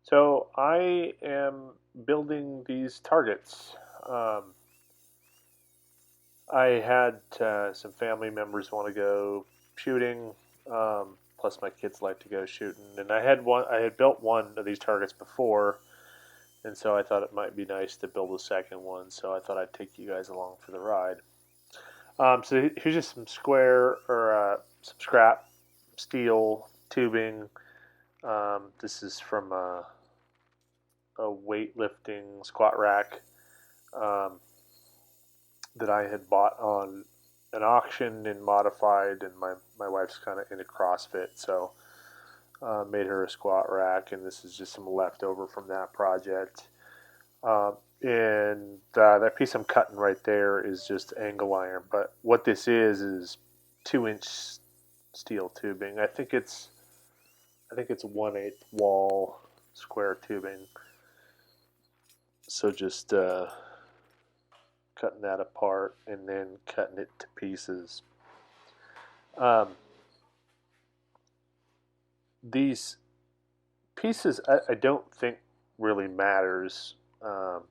So I am building these targets. Um, I had some family members want to go shooting. Plus, my kids like to go shooting, and I had one. I had built one of these targets before, and so I thought it might be nice to build a second one. So I thought I'd take you guys along for the ride. So here's just some square or some scrap steel tubing. This is from a weightlifting squat rack um, that I had bought on an auction and modified, and my wife's kind of into CrossFit, so made her a squat rack, and this is just some leftover from that project. And that piece I'm cutting right there is just angle iron, but what this is 2-inch steel tubing. I think it's 1/8 wall square tubing. So just cutting that apart and then cutting it to pieces. Um, these pieces, I don't think really matters um,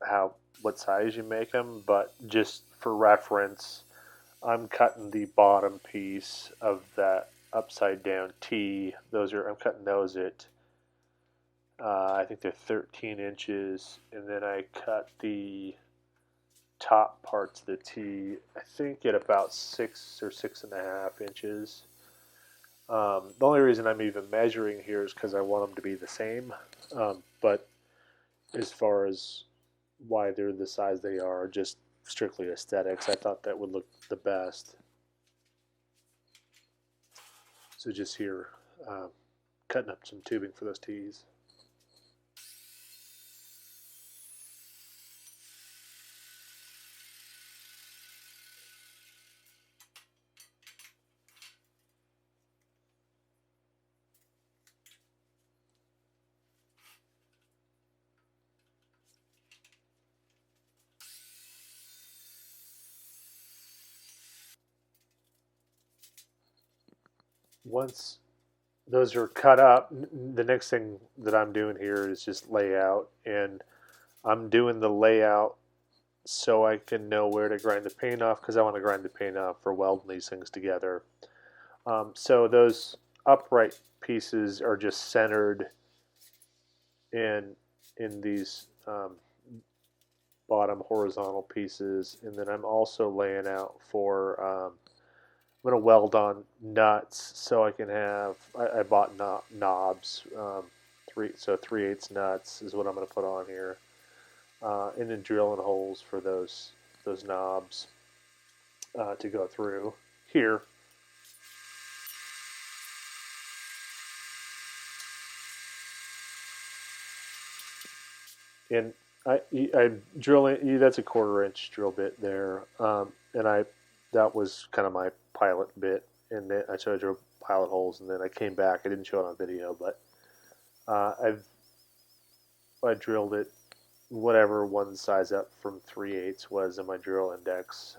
how what size you make them, but just for reference, I'm cutting the bottom piece of that upside down T. I'm cutting those at I think they're 13 inches, and then I cut the top parts of the T, I think at about 6 or 6.5 inches. The only reason I'm even measuring here is because I want them to be the same. But as far as why they're the size they are, just strictly aesthetics, I thought that would look the best. So just here, cutting up some tubing for those T's. Once those are cut up, the next thing that I'm doing here is just layout, and I'm doing the layout so I can know where to grind the paint off because I want to grind the paint off for welding these things together. So those upright pieces are just centered in these bottom horizontal pieces, and then I'm also laying out for I'm going to weld on nuts so I can have. I bought knobs, 3/8 nuts is what I'm going to put on here, and then drilling holes for those knobs to go through here. And I drill in. That's a 1/4 inch drill bit there, and that was kind of my pilot bit, and then I drilled pilot holes, and then I came back. I didn't show it on video, but I drilled it whatever one size up from 3/8 was in my drill index,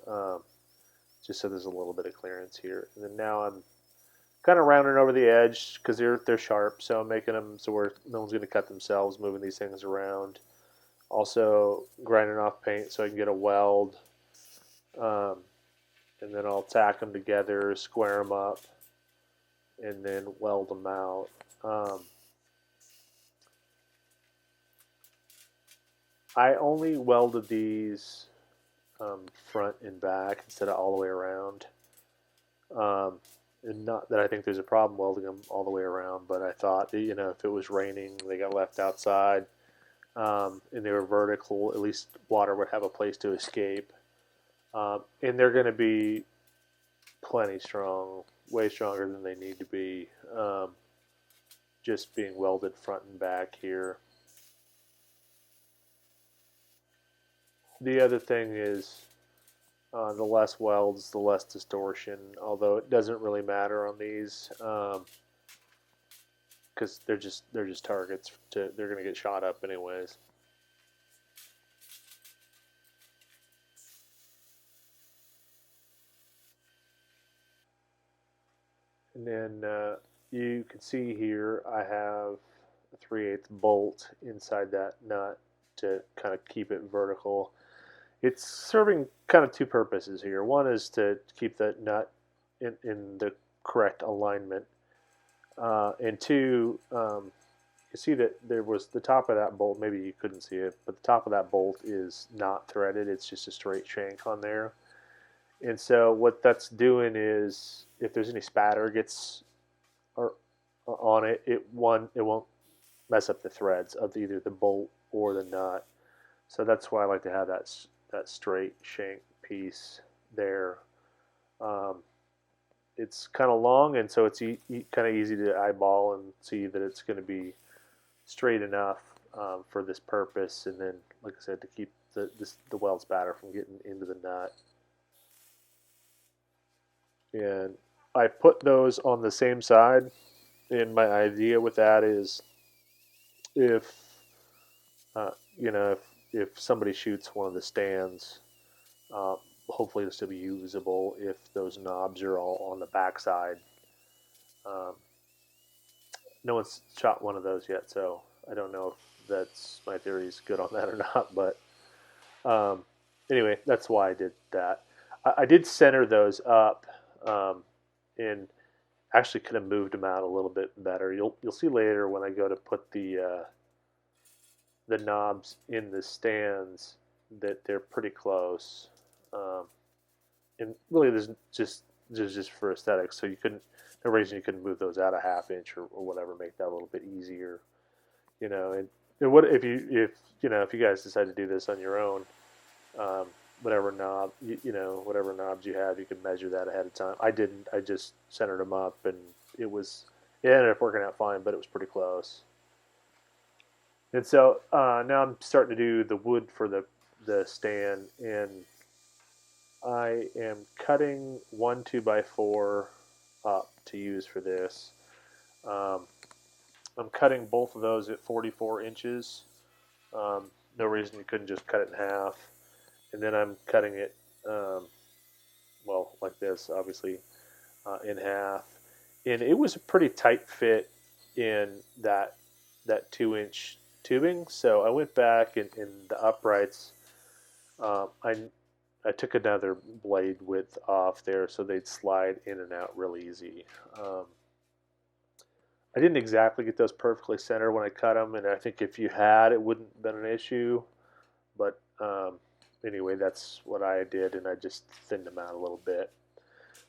just so there's a little bit of clearance here. And then now I'm kind of rounding over the edge because they're sharp, so I'm making them so where no one's going to cut themselves moving these things around. Also grinding off paint so I can get a weld, um, and then I'll tack them together, square them up, and then weld them out. I only welded these front and back instead of all the way around. Um, and not that I think there's a problem welding them all the way around, but I thought if it was raining, they got left outside, and they were vertical, at least water would have a place to escape. And they're going to be plenty strong, way stronger than they need to be. Just being welded front and back here. The other thing is the less welds, the less distortion. Although it doesn't really matter on these because they're just targets. They're going to get shot up anyways. And then you can see here I have 3/8 bolt inside that nut to kind of keep it vertical. It's serving kind of two purposes here. One is to keep the nut in the correct alignment, and two, you see that there was the top of that bolt. Maybe you couldn't see it, but the top of that bolt is not threaded. It's just a straight shank on there. And so what that's doing is, if there's any spatter gets or on it, it won't mess up the threads of either the bolt or the nut. So that's why I like to have that straight shank piece there. Um, it's kind of long, and so it's kind of easy to eyeball and see that it's going to be straight enough for this purpose. And then, like I said, to keep the weld spatter from getting into the nut. And I put those on the same side. And my idea with that is, if you know, if somebody shoots one of the stands, uh, hopefully it'll still be usable if those knobs are all on the backside. Um, no one's shot one of those yet, so I don't know if that's my theory is good on that or not. But um, anyway, that's why I did that. I did center those up, and actually could have moved them out a little bit better. You'll see later when I go to put the knobs in the stands that they're pretty close. Um, and really, there's just for aesthetics. So you couldn't, no reason you couldn't move those out a half inch or whatever, make that a little bit easier. And what if you guys decide to do this on your own? Um, whatever knob whatever knobs you have, you can measure that ahead of time. I didn't. I just centered them up, and it ended up working out fine, but it was pretty close. And so now I'm starting to do the wood for the stand, and I am cutting one 2x4 up to use for this. Um, I'm cutting both of those at 44 inches. No reason you couldn't just cut it in half. And then I'm cutting it, well, like this, obviously, in half. And it was a pretty tight fit in that 2-inch tubing. So I went back in the uprights. I took another blade width off there so they'd slide in and out real easy. I didn't exactly get those perfectly centered when I cut them, and I think if you had, it wouldn't have been an issue. But anyway, that's what I did, and I just thinned them out a little bit.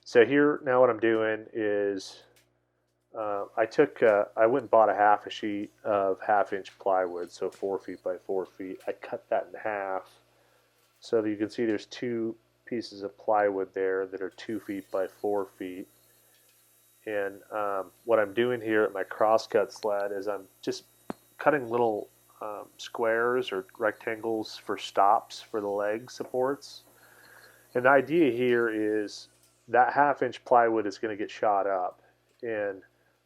So here, now what I'm doing is I went and bought a sheet of 1/2 inch plywood, so 4 feet by 4 feet. I cut that in half so that you can see there's two pieces of plywood there that are 2 feet by 4 feet. And what I'm doing here at my crosscut sled is I'm just cutting little squares or rectangles for stops for the leg supports. And the idea here is that 1/2 inch plywood is going to get shot up. And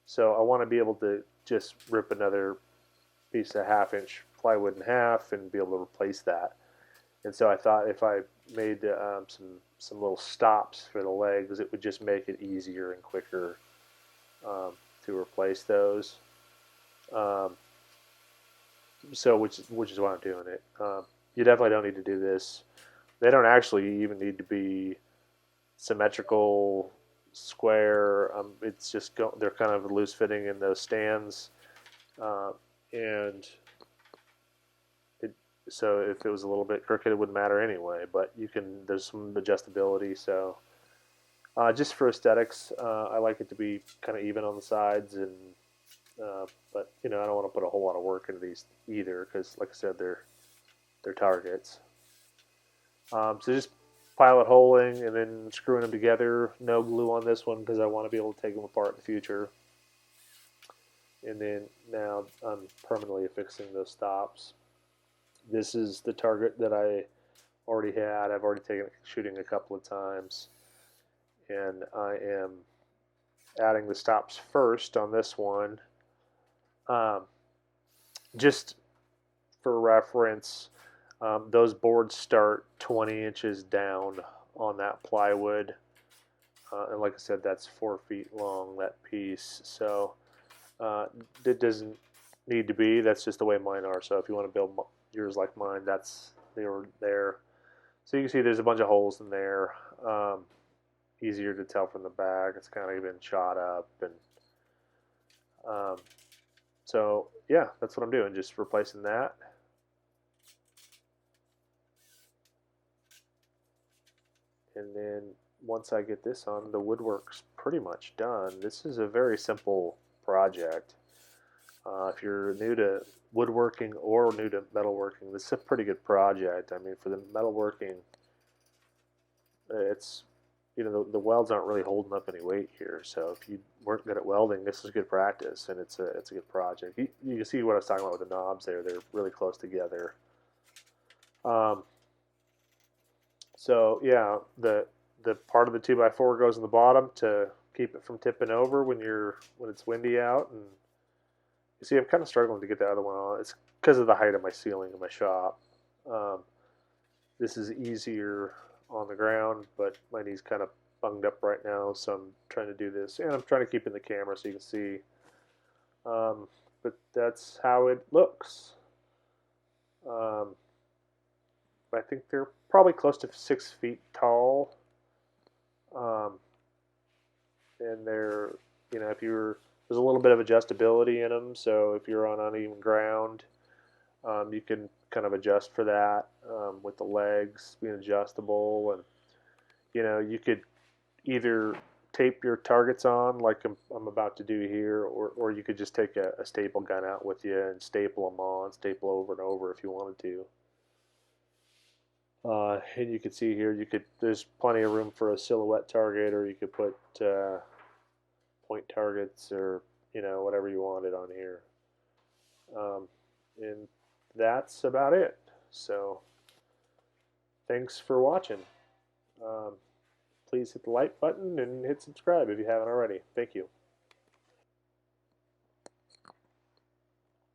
so I want to be able to just rip another piece of 1/2 inch plywood in half and be able to replace that. And so I thought if I made some little stops for the legs, it would just make it easier and quicker to replace those. Um, so which is why I'm doing it. You definitely don't need to do this. They don't actually even need to be symmetrical, square. It's just they're kind of loose fitting in those stands, and so if it was a little bit crooked, it wouldn't matter anyway. But there's some adjustability. So just for aesthetics, I like it to be kind of even on the sides, and but I don't want to put a whole lot of work into these either, because like I said, they're targets. So just pilot holing and then screwing them together. No glue on this one because I want to be able to take them apart in the future. And then now I'm permanently affixing those stops. This is the target that I already had. I've already taken it shooting a couple of times. And I am adding the stops first on this one. Just for reference, those boards start 20 inches down on that plywood. And like I said, that's 4 feet long, that piece. So it doesn't need to be. That's just the way mine are. So if you want to build yours like mine, they were there. So you can see there's a bunch of holes in there. Easier to tell from the back. It's kind of been shot up, and um, so yeah, that's what I'm doing. Just replacing that. And then once I get this on, the woodwork's pretty much done. This is a very simple project. If you're new to woodworking or new to metalworking, this is a pretty good project. I mean, for the metalworking, it's the welds aren't really holding up any weight here. So if you weren't good at welding, this is good practice, and it's a good project. You can see what I was talking about with the knobs there; they're really close together. Um, so yeah, the part of the 2x4 goes in the bottom to keep it from tipping over when it's windy out. And you see, I'm kind of struggling to get the other one on. It's because of the height of my ceiling in my shop. Um, this is easier on the ground, but my knee's kind of bunged up right now, so I'm trying to do this, and I'm trying to keep in the camera so you can see. But that's how it looks. Um, I think they're probably close to 6 feet tall, um, and they're if you're there's a little bit of adjustability in them, so if you're on uneven ground, you can kind of adjust for that with the legs being adjustable, and you could either tape your targets on like I'm about to do here, or you could just take a staple gun out with you and staple them on, staple over and over if you wanted to. And you can see here, there's plenty of room for a silhouette target, or you could put point targets, or whatever you wanted on here. And that's about it. So thanks for watching. Um, please hit the like button and hit subscribe if you haven't already. Thank you.